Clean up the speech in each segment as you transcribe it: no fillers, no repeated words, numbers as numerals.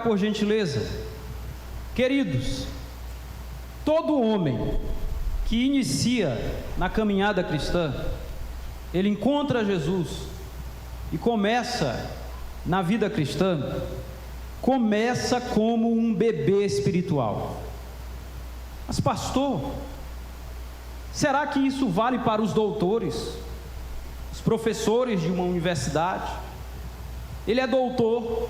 por gentileza. Queridos, todo homem que inicia na caminhada cristã, ele encontra Jesus e começa na vida cristã, começa como um bebê espiritual. Mas pastor, será que isso vale para os doutores, os professores de uma universidade? Ele é doutor,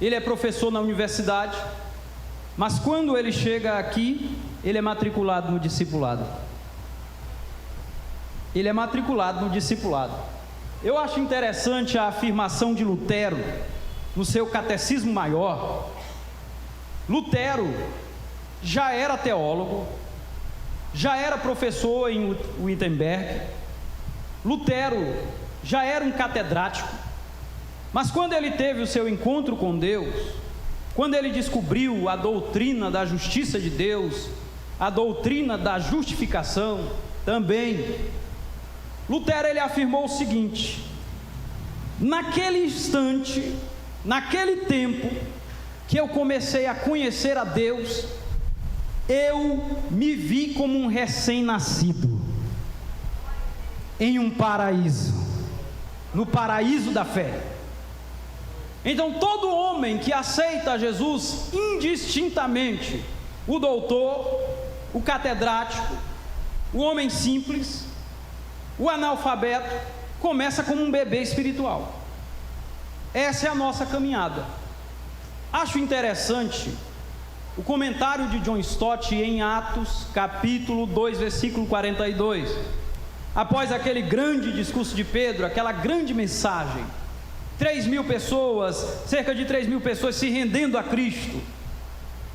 ele é professor na universidade, mas quando ele chega aqui, ele é matriculado no discipulado. Ele é matriculado no discipulado. Eu acho interessante a afirmação de Lutero, no seu Catecismo Maior. Lutero já era teólogo, já era professor em Wittenberg, Lutero já era um catedrático, mas quando ele teve o seu encontro com Deus, quando ele descobriu a doutrina da justiça de Deus, a doutrina da justificação também, Lutero ele afirmou o seguinte: naquele instante, naquele tempo que eu comecei a conhecer a Deus, eu me vi como um recém-nascido em um paraíso, no paraíso da fé. Então todo homem que aceita Jesus indistintamente, o doutor, o catedrático, o homem simples, o analfabeto, começa como um bebê espiritual. Essa é a nossa caminhada. Acho interessante o comentário de John Stott em Atos, capítulo 2, versículo 42. Após aquele grande discurso de Pedro, aquela grande mensagem, 3.000 pessoas, cerca de 3.000 pessoas se rendendo a Cristo.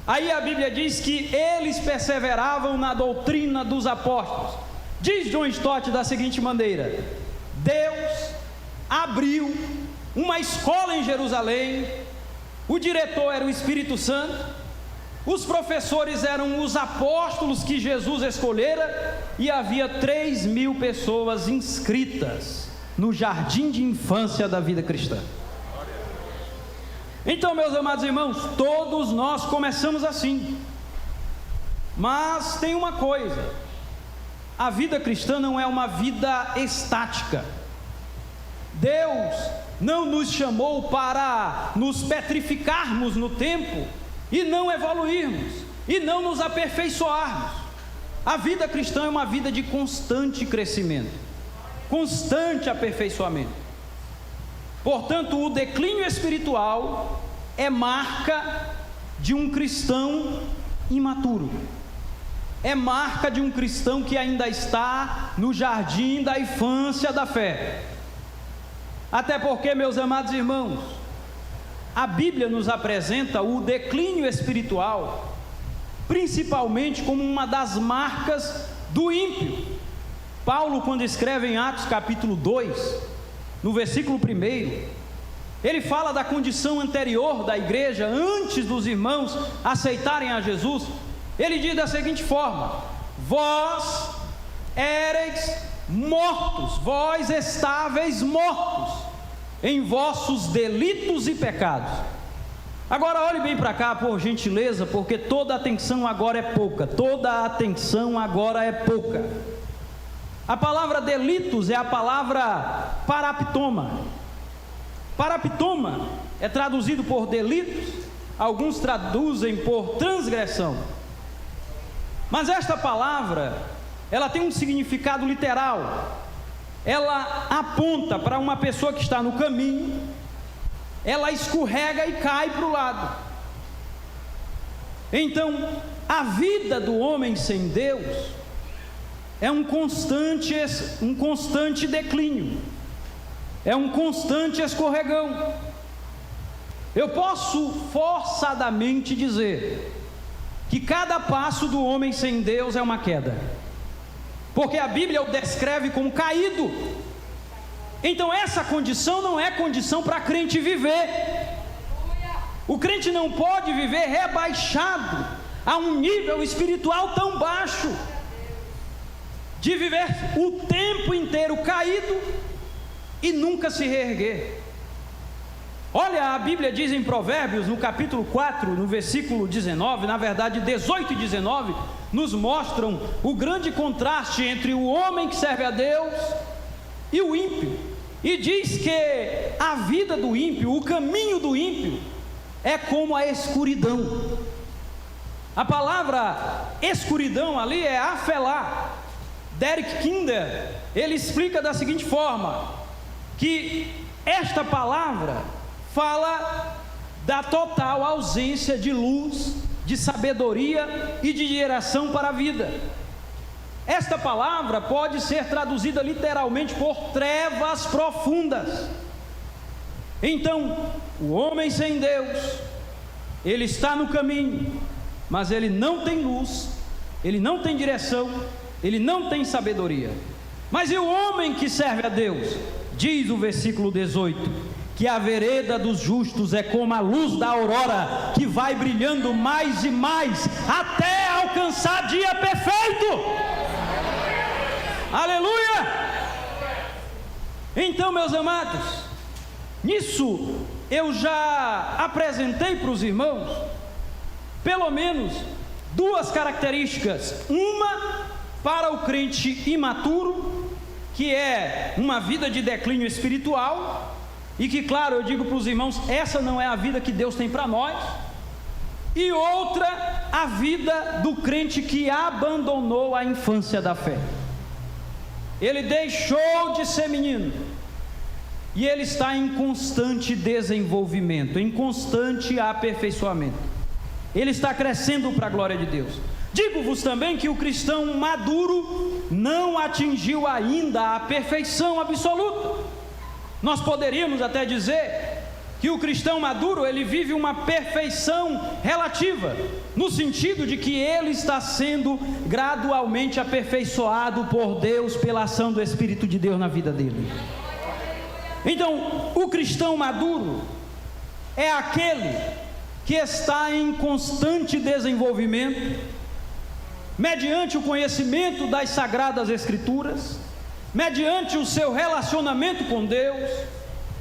Aí a Bíblia diz que eles perseveravam na doutrina dos apóstolos. Diz John Stott da seguinte maneira: Deus abriu uma escola em Jerusalém, o diretor era o Espírito Santo, os professores eram os apóstolos que Jesus escolhera, e havia 3.000 pessoas inscritas no jardim de infância da vida cristã. Então, meus amados irmãos, todos nós começamos assim, mas tem uma coisa: a vida cristã não é uma vida estática. Deus não nos chamou para nos petrificarmos no tempo e não evoluirmos, e não nos aperfeiçoarmos. A vida cristã é uma vida de constante crescimento, constante aperfeiçoamento. Portanto, o declínio espiritual é marca de um cristão imaturo, é marca de um cristão que ainda está no jardim da infância da fé. Até porque, meus amados irmãos, a Bíblia nos apresenta o declínio espiritual principalmente como uma das marcas do ímpio. Paulo, quando escreve em Atos capítulo 2, no versículo 1, ele fala da condição anterior da igreja, antes dos irmãos aceitarem a Jesus. Ele diz da seguinte forma: vós éreis mortos, vós estáveis mortos em vossos delitos e pecados. Agora olhe bem para cá, por gentileza, porque toda atenção agora é pouca, toda atenção agora é pouca. A palavra delitos é a palavra paraptoma. Paraptoma é traduzido por delitos, alguns traduzem por transgressão. Mas esta palavra, ela tem um significado literal. Ela aponta para uma pessoa que está no caminho, ela escorrega e cai para o lado. Então, a vida do homem sem Deus é um constante declínio, é um constante escorregão. Eu posso forçadamente dizer que cada passo do homem sem Deus é uma queda, porque a Bíblia o descreve como caído. Então essa condição não é condição para crente viver. O crente não pode viver rebaixado a um nível espiritual tão baixo, de viver o tempo inteiro caído e nunca se reerguer. Olha, a Bíblia diz em Provérbios, no capítulo 4, no versículo 19, na verdade 18 e 19, nos mostram o grande contraste entre o homem que serve a Deus e o ímpio. E diz que a vida do ímpio, o caminho do ímpio, é como a escuridão. A palavra escuridão ali é afelá. Derek Kinder, ele explica da seguinte forma, que esta palavra fala da total ausência de luz, de sabedoria e de direção para a vida. Esta palavra pode ser traduzida literalmente por trevas profundas. Então, o homem sem Deus, ele está no caminho, mas ele não tem luz, ele não tem direção, ele não tem sabedoria. Mas e o homem que serve a Deus? Diz o versículo 18, que a vereda dos justos é como a luz da aurora, que vai brilhando mais e mais, até alcançar dia perfeito. Aleluia! Então, meus amados, nisso eu já apresentei para os irmãos, pelo menos duas características. Uma para o crente imaturo, que é uma vida de declínio espiritual, e que, claro, eu digo para os irmãos, essa não é a vida que Deus tem para nós. E outra, a vida do crente que abandonou a infância da fé. Ele deixou de ser menino, e ele está em constante desenvolvimento, em constante aperfeiçoamento. Ele está crescendo para a glória de Deus. Digo-vos também que o cristão maduro não atingiu ainda a perfeição absoluta. Nós poderíamos até dizer que o cristão maduro, ele vive uma perfeição relativa, no sentido de que ele está sendo gradualmente aperfeiçoado por Deus, pela ação do Espírito de Deus na vida dele. Então, o cristão maduro é aquele que está em constante desenvolvimento, mediante o conhecimento das Sagradas Escrituras, mediante o seu relacionamento com Deus,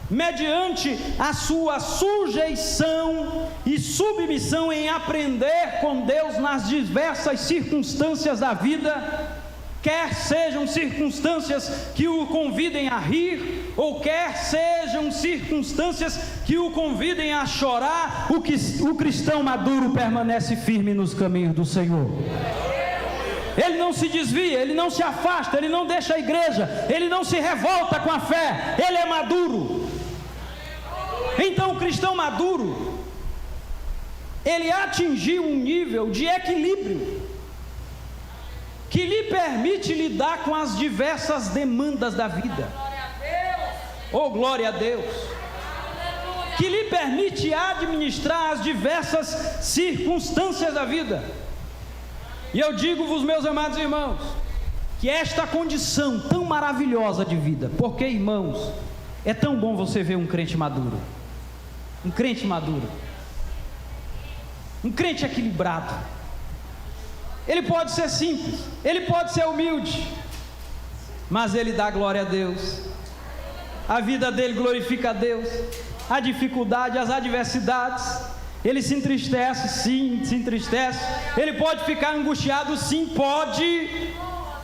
mediante a sua sujeição e submissão em aprender com Deus nas diversas circunstâncias da vida, quer sejam circunstâncias que o convidem a rir, ou quer sejam circunstâncias que o convidem a chorar, o cristão maduro permanece firme nos caminhos do Senhor. Ele não se desvia, ele não se afasta, ele não deixa a igreja, ele não se revolta com a fé, ele é maduro. Então, o cristão maduro, ele atingiu um nível de equilíbrio que lhe permite lidar com as diversas demandas da vida. Oh, glória a Deus! Que lhe permite administrar as diversas circunstâncias da vida. E eu digo-vos, meus amados irmãos, que esta condição tão maravilhosa de vida, porque, irmãos, é tão bom você ver um crente maduro, um crente maduro, um crente equilibrado. Ele pode ser simples, ele pode ser humilde, mas ele dá glória a Deus, a vida dele glorifica a Deus, a dificuldade, as adversidades. Ele se entristece, sim, se entristece. Ele pode ficar angustiado, sim, pode.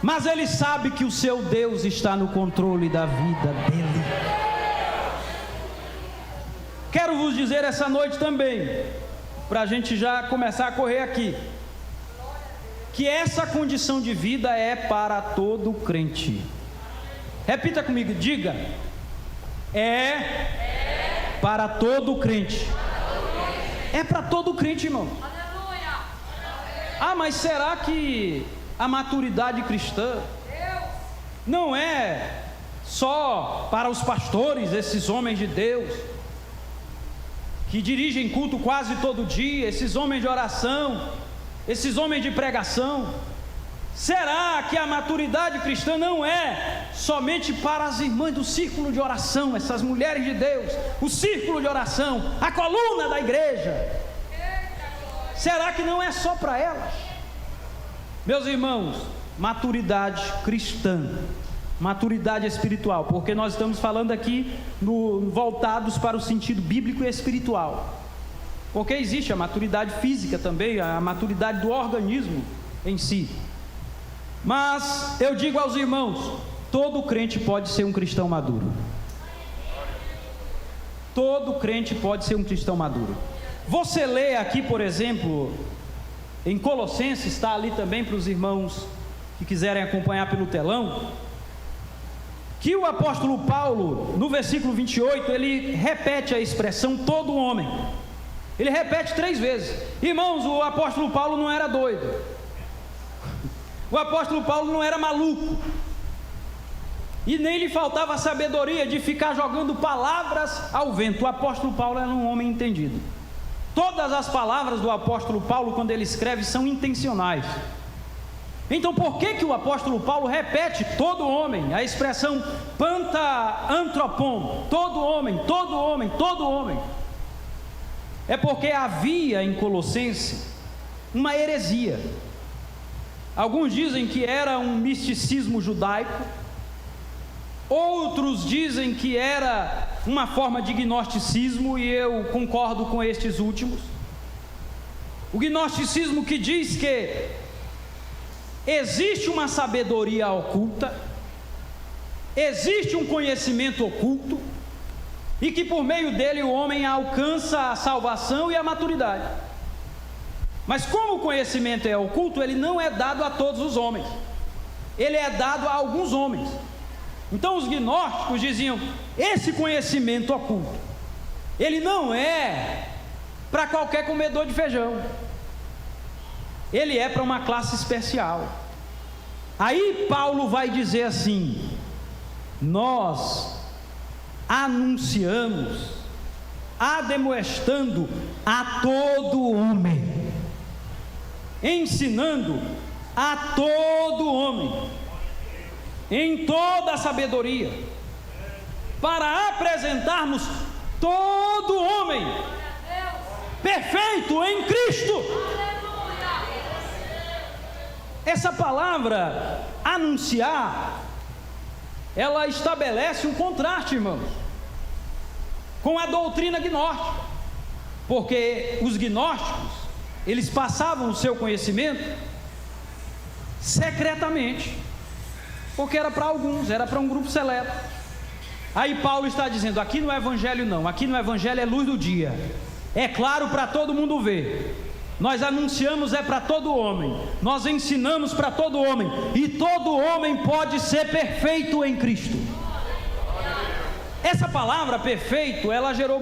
Mas ele sabe que o seu Deus está no controle da vida dele. Quero vos dizer essa noite também, para a gente já começar a correr aqui, que essa condição de vida é para todo crente. Repita comigo, diga: é para todo crente. É para todo crente, irmão. Ah, mas será que a maturidade cristã não é só para os pastores, esses homens de Deus, que dirigem culto quase todo dia, esses homens de oração, esses homens de pregação? Será que a maturidade cristã não é somente para as irmãs do círculo de oração, essas mulheres de Deus, o círculo de oração, a coluna da igreja? Será que não é só para elas? Meus irmãos, maturidade cristã Maturidade espiritual, porque nós estamos falando aqui voltados para o sentido bíblico e espiritual. Porque existe a maturidade física também, a maturidade do organismo em si. Mas eu digo aos irmãos, todo crente pode ser um cristão maduro. Todo crente pode ser um cristão maduro. Você lê aqui, por exemplo, em Colossenses, está ali também para os irmãos que quiserem acompanhar pelo telão, que o apóstolo Paulo, no versículo 28, ele repete a expressão todo homem. Ele repete 3 vezes. Irmãos, o apóstolo Paulo não era doido. O apóstolo Paulo não era maluco. E nem lhe faltava a sabedoria de ficar jogando palavras ao vento. O apóstolo Paulo era um homem entendido. Todas as palavras do apóstolo Paulo, quando ele escreve, são intencionais. Então, por que o apóstolo Paulo repete todo homem, a expressão panta antropon, todo homem, todo homem, todo homem? É porque havia em Colossenses uma heresia. Alguns dizem que era um misticismo judaico, outros dizem que era uma forma de gnosticismo, e eu concordo com estes últimos. O gnosticismo que diz que existe uma sabedoria oculta, existe um conhecimento oculto, e que por meio dele o homem alcança a salvação e a maturidade. Mas como o conhecimento é oculto, ele não é dado a todos os homens, ele é dado a alguns homens. Então os gnósticos diziam, esse conhecimento oculto, ele não é para qualquer comedor de feijão, ele é para uma classe especial. Aí Paulo vai dizer assim: nós anunciamos, ademoestando a todo homem, ensinando a todo homem, em toda a sabedoria, para apresentarmos todo homem perfeito em Cristo. Essa palavra anunciar, ela estabelece um contraste, irmãos, com a doutrina gnóstica, porque os gnósticos, eles passavam o seu conhecimento secretamente, porque era para alguns, era para um grupo seleto. Aí Paulo está dizendo, aqui no evangelho não, aqui no evangelho é luz do dia, é claro para todo mundo ver. Nós anunciamos é para todo homem, nós ensinamos para todo homem, e todo homem pode ser perfeito em Cristo. Essa palavra perfeito, ela gerou muito